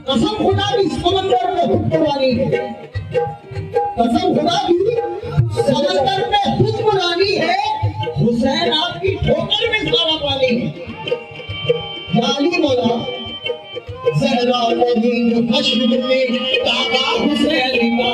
कसम खुदा की समंदर में हुक्मरानी है, कसम खुदा की समंदर में हुक्मरानी है, हुसैन आपकी ठोकर में सारा पानी है। जाली मौला ज़हरा नदीम हश्र में ताबा हुसैन का